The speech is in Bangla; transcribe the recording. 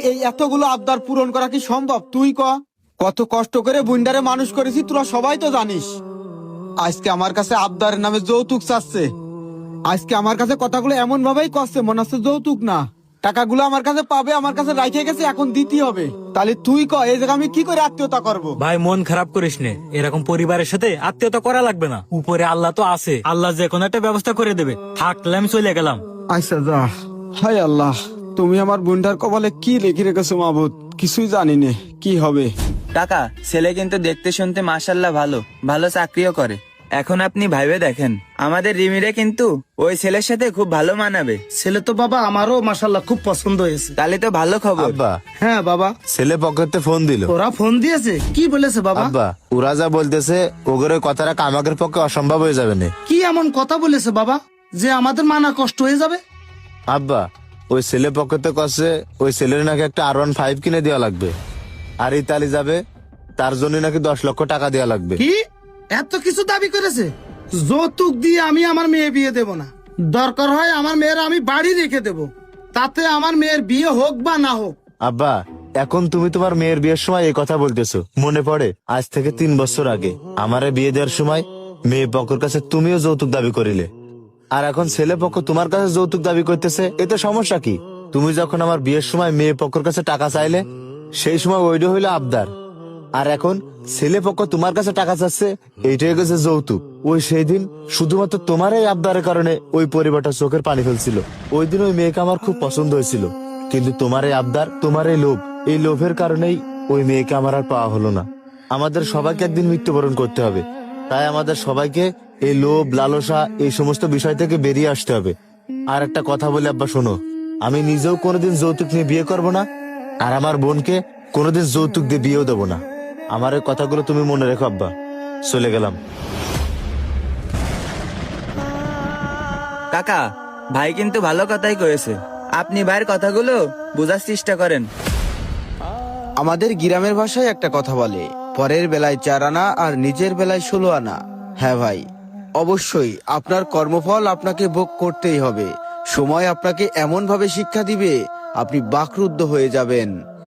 এই এতগুলো আবদার পূরণ করা কি সম্ভব? তুই কত কষ্ট করে বুন্ডারে মানুষ করেছি, তোরা সবাই তো জানিস। আজকে আমার কাছে আবদারের নামে যৌতুক চাচ্ছে। আজকে আমার কাছে কথাগুলো এমন ভাবেই করছে, মনে হচ্ছে যৌতুক না, টাকাগুলো আমার কাছে পাবে, আমার কাছে রাখে গেছে, এখন দিতে হবে। তাহলে তুই এই জায়গা আমি কি করে আত্মীয়তা করব? ভাই মন খারাপ করিস নে, এরকম পরিবারের সাথে আত্মীয়তা করা লাগবে না। উপরে আল্লাহ তো আছে, আল্লাহ যে কোনো একটা ব্যবস্থা করে দেবে। থাকলে আমি চলে গেলাম। আচ্ছা যা। হায় আল্লাহ, তুমি আমার বুন্ডার কপালে কি লিখে রেখেছো মাবুদ, কিছুই জানি নে কি হবে। কাকা, ছেলে কিন্তু দেখতে শুনতে মাশাল্লাহ ভালো, ভালো চাকরিও করে। এখন আপনি ভাইবে দেখেন, আমাদের রিমিরে কিন্তু ওই ছেলের সাথে খুব ভালো মানাবে। ছেলে তো বাবা আমারও মাশাল্লাহ খুব পছন্দ হয়েছে। তাহলে তো ভালো খবর। আব্বা, হ্যাঁ বাবা, ছেলে পকেটে ফোন দিল। ওরা ফোন দিয়েছে? কি বলেছে বাবা? আব্বা, ওরা যা বলতেছে ওগরে কথাটা আমাদের পক্ষে অসম্ভব হয়ে যাবে না। কি এমন কথা বলেছে বাবা যে আমাদের মানা কষ্ট হয়ে যাবে? আব্বা, ওই ছেলে পকেটে কষে ওই ছেলের নাকি একটা R15 কিনে দেওয়া লাগবে, আর ইতালি যাবে, তার জন্য নাকি 10 লক্ষ টাকা দেওয়া লাগবে। কি এত কিছু দাবি করেছে? যৌতুক দিয়ে আমি আমার মেয়ে বিয়ে দেব না। দরকার হয় আমার মেয়ের আমি বাড়ি রেখে দেব, তাতে আমার মেয়ের বিয়ে হোক বা না হোক। আব্বা, এখন তুমি তোমার মেয়ের বিয়ের সময় এই কথা বলতেছো, মনে পড়ে আজ থেকে 3 বছর আগে আমারে বিয়ে দেওয়ার সময় মেয়ে পক্ষের কাছে তুমিও যৌতুক দাবি করিলে, আর এখন ছেলে পক্ষ তোমার কাছে যৌতুক দাবি করতেছে। এতে সমস্যা কি? তুমি যখন আমার বিয়ের সময় মেয়ে পক্ষের কাছে টাকা চাইলে, সেই সময় ওইটা হইলো আবদার, আর এখন ছেলে পক্ষ তোমার কাছে টাকা চাচ্ছে, এইটাই গেছে যৌতুক। ওই সেই দিন শুধুমাত্র তোমার এই আবদারের কারণে ওই পরিবারটা চোখের পানি ফেলছিল। ওই দিন ওই মেয়েকে আমার খুব পছন্দ হয়েছিল, কিন্তু তোমার এই আবদার, তোমার এই লোভ, এই লোভের কারণেই ওই মেয়েকে আমার আর পাওয়া হলো না। আমাদের সবাইকে একদিন মৃত্যুবরণ করতে হবে, তাই আমাদের সবাইকে এই লোভ, লালসা, এই সমস্ত বিষয় থেকে বেরিয়ে আসতে হবে। আর একটা কথা বলে আব্বা শোনো, আমি নিজেও কোনোদিন যৌতুক নিয়ে বিয়ে করব না, আর আমার বোনকে কোনোদিন যৌতুক দিয়ে বিয়েও দেবো না। আমার এই কথাগুলো তুমি মনে রেখো আব্বা। চলে গেলাম। কাকা, ভাই কিন্তু ভালো কথাই কয়েছে, আপনি ভাইয়ের কথাগুলো বোঝার চেষ্টা করেন। আমাদের গ্রামের ভাষায় একটা কথা বলে, পরের বেলায় 4 আনা আর নিজের বেলায় 16 আনা। হ্যাঁ ভাই, অবশ্যই আপনার কর্মফল আপনাকে ভোগ করতেই হবে। সময় আপনাকে এমন ভাবে শিক্ষা দিবে, আপনি বাকরুদ্ধ হয়ে যাবেন।